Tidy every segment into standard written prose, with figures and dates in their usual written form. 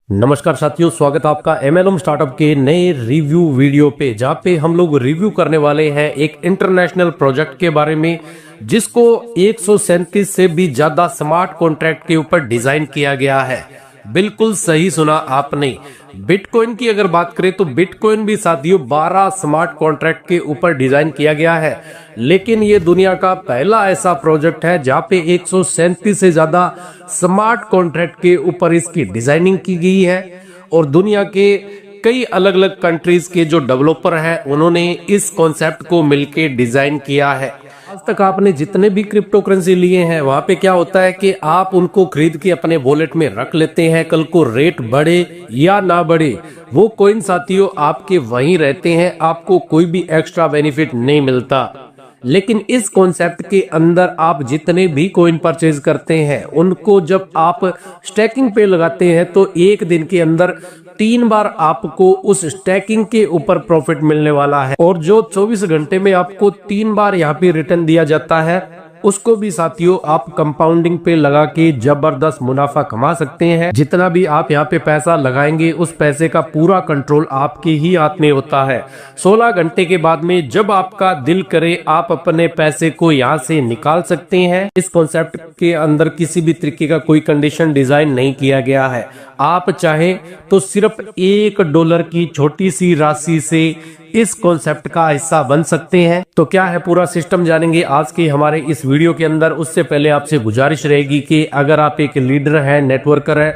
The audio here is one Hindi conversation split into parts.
नमस्कार साथियों, स्वागत है आपका एमएलएम स्टार्टअप के नए रिव्यू वीडियो पे, जहां पे हम लोग रिव्यू करने वाले हैं एक इंटरनेशनल प्रोजेक्ट के बारे में जिसको 137 से भी ज्यादा स्मार्ट कॉन्ट्रैक्ट के ऊपर डिजाइन किया गया है। बिल्कुल सही सुना आपने। बिटकॉइन की अगर बात करें तो बिटकॉइन भी साथियों 12 स्मार्ट कॉन्ट्रैक्ट के ऊपर डिजाइन किया गया है, लेकिन ये दुनिया का पहला ऐसा प्रोजेक्ट है जहां पे 137 से ज्यादा स्मार्ट कॉन्ट्रैक्ट के ऊपर इसकी डिजाइनिंग की गई है। और दुनिया के कई अलग अलग कंट्रीज के जो डेवलपर हैं उन्होंने इस कॉन्सेप्ट को मिलकर डिजाइन किया है। आज तक आपने जितने भी क्रिप्टो करेंसी लिए हैं वहां पे क्या होता है कि आप उनको खरीद के अपने वॉलेट में रख लेते हैं, कल को रेट बढ़े या ना बढ़े वो कॉइन साथियों आपके वहीं रहते हैं, आपको कोई भी एक्स्ट्रा बेनिफिट नहीं मिलता। लेकिन इस कॉन्सेप्ट के अंदर आप जितने भी कॉइन परचेज करते हैं उनको जब आप स्टैकिंग पे लगाते हैं तो एक दिन के अंदर 3 बार आपको उस स्टैकिंग के ऊपर प्रॉफिट मिलने वाला है, और जो 24 घंटे में आपको 3 बार यहाँ पे रिटर्न दिया जाता है उसको भी साथियों आप कंपाउंडिंग पे लगा के जबरदस्त मुनाफा कमा सकते हैं। जितना भी आप यहाँ पे पैसा लगाएंगे उस पैसे का पूरा कंट्रोल आपके ही हाथ में होता है। 16 घंटे के बाद में जब आपका दिल करे आप अपने पैसे को यहाँ से निकाल सकते हैं। इस कॉन्सेप्ट के अंदर किसी भी तरीके का कोई कंडीशन डिजाइन नहीं किया गया है। आप चाहे तो सिर्फ $1 की छोटी सी राशि से इस कॉन्सेप्ट का हिस्सा बन सकते हैं। तो क्या है पूरा सिस्टम जानेंगे आज के हमारे इस वीडियो के अंदर। उससे पहले आपसे गुजारिश रहेगी कि अगर आप एक लीडर हैं, नेटवर्कर है,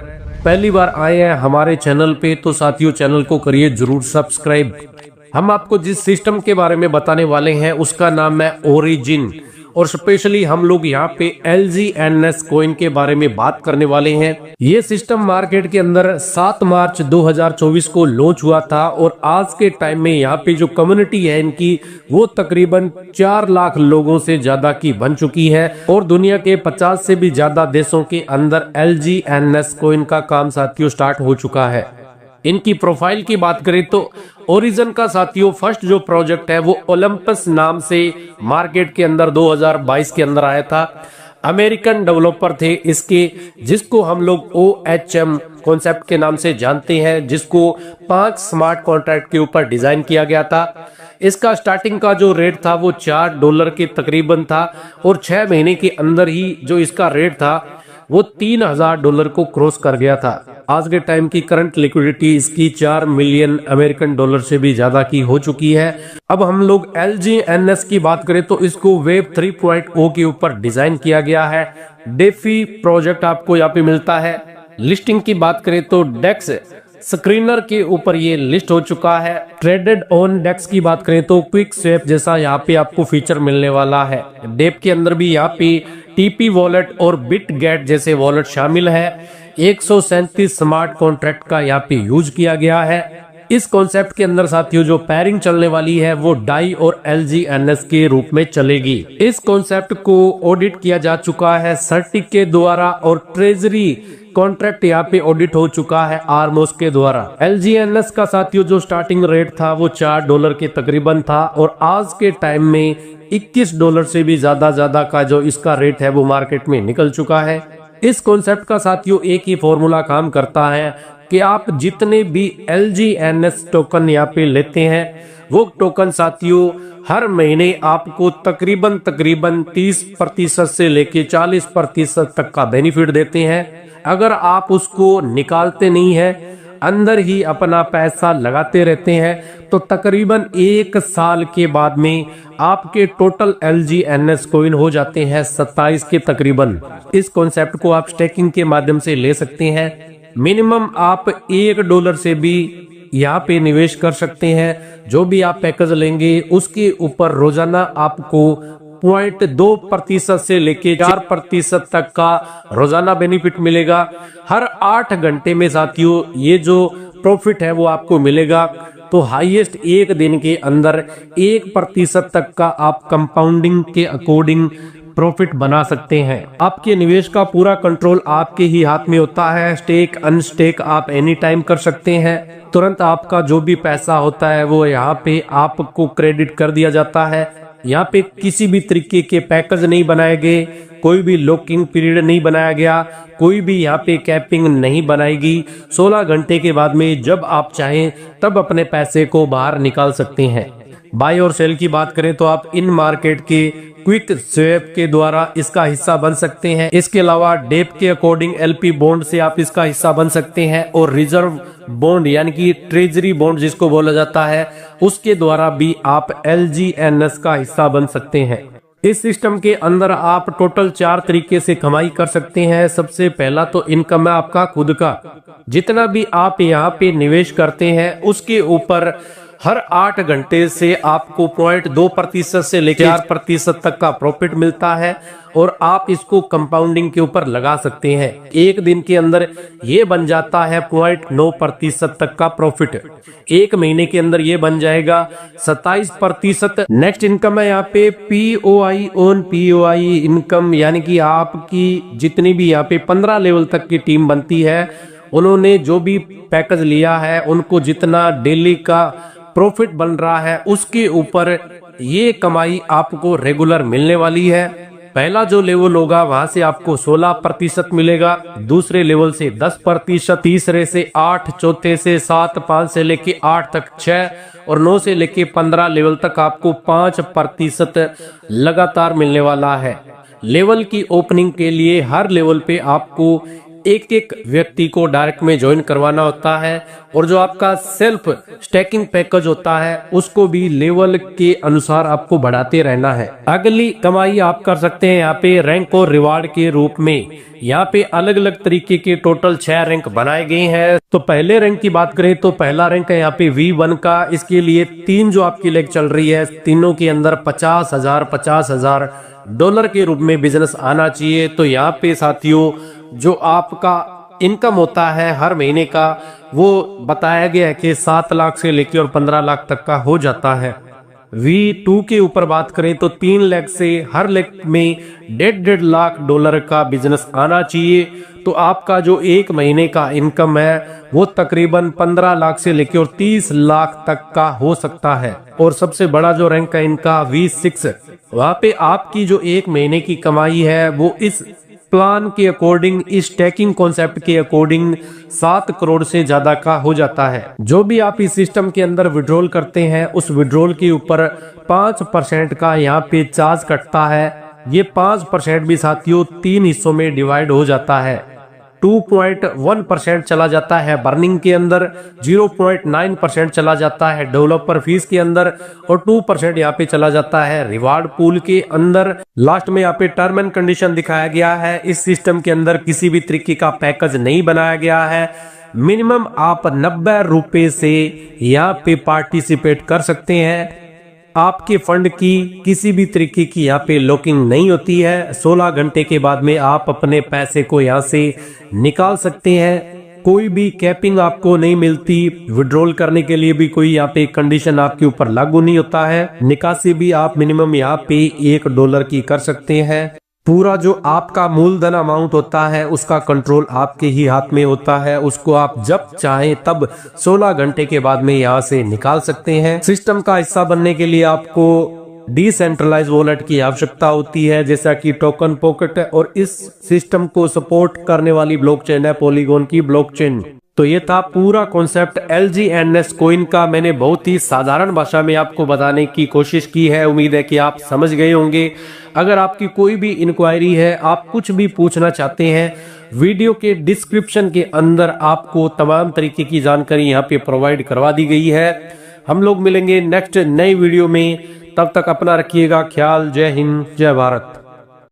पहली बार आए हैं हमारे चैनल पे तो साथियों चैनल को करिए जरूर सब्सक्राइब। हम आपको जिस सिस्टम के बारे में बताने वाले हैं उसका नाम है ओरिजिन, और स्पेशली हम लोग यहाँ पे LGNS कॉइन के बारे में बात करने वाले हैं। ये सिस्टम मार्केट के अंदर 7 मार्च 2024 को लॉन्च हुआ था, और आज के टाइम में यहाँ पे जो कम्युनिटी है इनकी वो तकरीबन 4 लाख लोगों से ज्यादा की बन चुकी है, और दुनिया के 50 से भी ज्यादा देशों के अंदर LGNS कॉइन का काम साथियों स्टार्ट हो चुका है। इनकी प्रोफाइल की बात करें तो ओरिजिन का साथियों फर्स्ट जो प्रोजेक्ट है वो ओलंपस नाम से मार्केट के अंदर 2022 के अंदर आया था। अमेरिकन डेवलपर थे इसके, जिसको हम लोग OHM कॉन्सेप्ट के नाम से जानते हैं, जिसको 5 स्मार्ट कॉन्ट्रैक्ट के ऊपर डिजाइन किया गया था। इसका स्टार्टिंग का जो रेट था वो $4 के तकरीबन था, और 6 महीने के अंदर ही जो इसका रेट था वो $3000 को क्रॉस कर गया था। आज के टाइम की करंट लिक्विडिटी इसकी $4 मिलियन अमेरिकन डॉलर से भी ज्यादा की हो चुकी है। अब हम लोग LGNS की बात करें तो इसको वेब 3.0 के ऊपर डिजाइन किया गया है। डेफी प्रोजेक्ट आपको यहाँ पे मिलता है। लिस्टिंग की बात करें तो डेक्स स्क्रीनर के ऊपर ये लिस्ट हो चुका है। ट्रेडेड ऑन डेक्स की बात करें तो क्विक स्वैप जैसा यहाँ पे आपको फीचर मिलने वाला है। डेप के अंदर भी यहाँ पे TP वॉलेट और बिटगेट जैसे वॉलेट शामिल है। 137 स्मार्ट कॉन्ट्रैक्ट का यहाँ पे यूज किया गया है। इस कॉन्सेप्ट के अंदर साथियों जो पैरिंग चलने वाली है वो डाई और LGNS के रूप में चलेगी। इस कॉन्सेप्ट को ऑडिट किया जा चुका है सर्टिक के द्वारा, और ट्रेजरी कॉन्ट्रैक्ट यहाँ पे ऑडिट हो चुका है आर्मोस के द्वारा। LGNS का साथियों जो स्टार्टिंग रेट था वो $4 के तकरीबन था, और आज के टाइम में $21 से भी ज्यादा का जो इसका रेट है वो मार्केट में निकल चुका है। इस कॉन्सेप्ट का साथियों एक ही फॉर्मूला काम करता है कि आप जितने भी LGNS टोकन यहाँ पे लेते हैं वो टोकन साथियों हर महीने आपको तकरीबन 30% से लेके 40% तक का बेनिफिट देते हैं। अगर आप उसको निकालते नहीं है, अंदर ही अपना पैसा लगाते रहते हैं, तो तकरीबन 1 साल के बाद में आपके टोटल LGNS कॉइन हो जाते हैं 27 के तकरीबन। इस कॉन्सेप्ट को आप स्टेकिंग के माध्यम से ले सकते हैं। मिनिमम आप $1 से भी यहाँ पे निवेश कर सकते हैं। जो भी आप पैकेज लेंगे उसके ऊपर रोजाना आपको 0.2% से लेके 4% तक का रोजाना बेनिफिट मिलेगा। हर 8 घंटे में साथियों ये जो प्रॉफिट है वो आपको मिलेगा। तो हाईएस्ट एक दिन के अंदर 1% तक का आप कंपाउंडिंग के अकॉर्डिंग प्रॉफिट बना सकते हैं। आपके निवेश का पूरा कंट्रोल आपके ही हाथ में होता है। स्टेक अनस्टेक आप एनी टाइम कर सकते हैं। तुरंत आपका जो भी पैसा होता है वो यहाँ पे आपको क्रेडिट कर दिया जाता है। यहाँ पे किसी भी तरीके के पैकेज नहीं बनाए गए, कोई भी लॉकिंग पीरियड नहीं बनाया गया, कोई भी यहाँ पे कैपिंग नहीं बनाएगी। 16 घंटे के बाद में जब आप चाहें तब अपने पैसे को बाहर निकाल सकते हैं। बाय और सेल की बात करें तो आप इन मार्केट के क्विक स्वैप के द्वारा इसका हिस्सा बन सकते हैं। इसके अलावा डेप के अकॉर्डिंग एलपी बॉन्ड से आप इसका हिस्सा बन सकते हैं और रिजर्व बॉन्ड यानी कि ट्रेजरी बॉन्ड जिसको बोला जाता है उसके द्वारा भी आप LGNS का हिस्सा बन सकते हैं। इस सिस्टम के अंदर आप टोटल 4 तरीके से कमाई कर सकते हैं। सबसे पहला तो इनकम है आपका खुद का। जितना भी आप यहाँ पे निवेश करते हैं उसके ऊपर हर 8 घंटे से आपको 0.2% से लेकर 4% तक का प्रॉफिट मिलता है और आप इसको कंपाउंडिंग के ऊपर लगा सकते हैं। एक दिन के अंदर ये बन जाता है 0.9% तक का प्रॉफिट। एक महीने के अंदर ये बन जाएगा 27%। नेक्स्ट इनकम है यहाँ पे POI ऑन POI इनकम, यानी कि आपकी जितनी भी यहाँ पे 15 लेवल तक की टीम बनती है, उन्होंने जो भी पैकेज लिया है उनको जितना डेली का प्रॉफिट बन रहा है उसके ऊपर ये कमाई आपको रेगुलर मिलने वाली है। पहला जो लेवल होगा वहां से आपको 16% मिलेगा, दूसरे लेवल से 10%, तीसरे से 8, चौथे से 7, 5 से लेके 8 तक 6 और 9 से लेके 15 लेवल तक आपको 5% लगातार मिलने वाला है। लेवल की ओपनिंग के लिए हर लेवल पे आपको एक एक व्यक्ति को डायरेक्ट में ज्वाइन करवाना होता है और जो आपका सेल्फ स्टैकिंग पैकेज होता है उसको भी लेवल के अनुसार आपको बढ़ाते रहना है। अगली कमाई आप कर सकते हैं यहाँ पे रैंक और रिवार्ड के रूप में। यहाँ पे अलग अलग तरीके के टोटल 6 रैंक बनाए गए हैं। तो पहले रैंक की बात करें तो पहला रैंक है यहाँ पे V1 का। इसके लिए 3 जो आपकी लेग चल रही है, तीनों के अंदर 50,000 डॉलर के रूप में बिजनेस आना चाहिए। तो यहाँ पे साथियों जो आपका इनकम होता है हर महीने का वो बताया गया है कि 7 लाख से लेकर और 15 लाख तक का हो जाता है। V2 के ऊपर बात करें तो 3 लाख से हर लाख में 1.5 लाख डॉलर का बिजनेस आना चाहिए। तो आपका जो एक महीने का इनकम है वो तकरीबन 15 लाख से लेकर और 30 लाख तक का हो सकता है। और सबसे बड़ा जो रैंक है इनका V6, वहां पे आपकी जो एक महीने की कमाई है वो इस प्लान के अकॉर्डिंग, इस स्टैकिंग कॉन्सेप्ट के अकॉर्डिंग 7 करोड़ से ज्यादा का हो जाता है। जो भी आप इस सिस्टम के अंदर विड्रॉल करते हैं उस विड्रॉल के ऊपर 5% का यहाँ पे चार्ज कटता है। ये 5% भी साथियों 3 हिस्सों में डिवाइड हो जाता है। 2.1% चला जाता है बर्निंग के अंदर, 0.9% चला जाता है डेवलपर फीस के अंदर और 2% यहाँ पे चला जाता है रिवार्ड पूल के अंदर। लास्ट में यहाँ पे टर्म एंड कंडीशन दिखाया गया है। इस सिस्टम के अंदर किसी भी तरीके का पैकेज नहीं बनाया गया है। मिनिमम आप 90 रुपए से यहाँ पे पार्टिसिपेट कर सकते हैं। आपके फंड की किसी भी तरीके की यहाँ पे लॉकिंग नहीं होती है। 16 घंटे के बाद में आप अपने पैसे को यहाँ से निकाल सकते हैं। कोई भी कैपिंग आपको नहीं मिलती। विड्रॉल करने के लिए भी कोई यहाँ पे कंडीशन आपके ऊपर लागू नहीं होता है। निकासी भी आप मिनिमम यहाँ पे $1 की कर सकते हैं। पूरा जो आपका मूलधन अमाउंट होता है उसका कंट्रोल आपके ही हाथ में होता है। उसको आप जब चाहें तब 16 घंटे के बाद में यहाँ से निकाल सकते हैं। सिस्टम का हिस्सा बनने के लिए आपको डिसेंट्रलाइज वॉलेट की आवश्यकता होती है, जैसा कि टोकन पॉकेट, और इस सिस्टम को सपोर्ट करने वाली ब्लॉकचेन है पॉलीगॉन की ब्लॉकचेन। तो ये था पूरा कॉन्सेप्ट LGNS कॉइन का। मैंने बहुत ही साधारण भाषा में आपको बताने की कोशिश की है। उम्मीद है कि आप समझ गए होंगे। अगर आपकी कोई भी इंक्वायरी है, आप कुछ भी पूछना चाहते हैं, वीडियो के डिस्क्रिप्शन के अंदर आपको तमाम तरीके की जानकारी यहाँ पे प्रोवाइड करवा दी गई है। हम लोग मिलेंगे नेक्स्ट नई वीडियो में। तब तक अपना रखिएगा ख्याल। जय हिंद, जय भारत।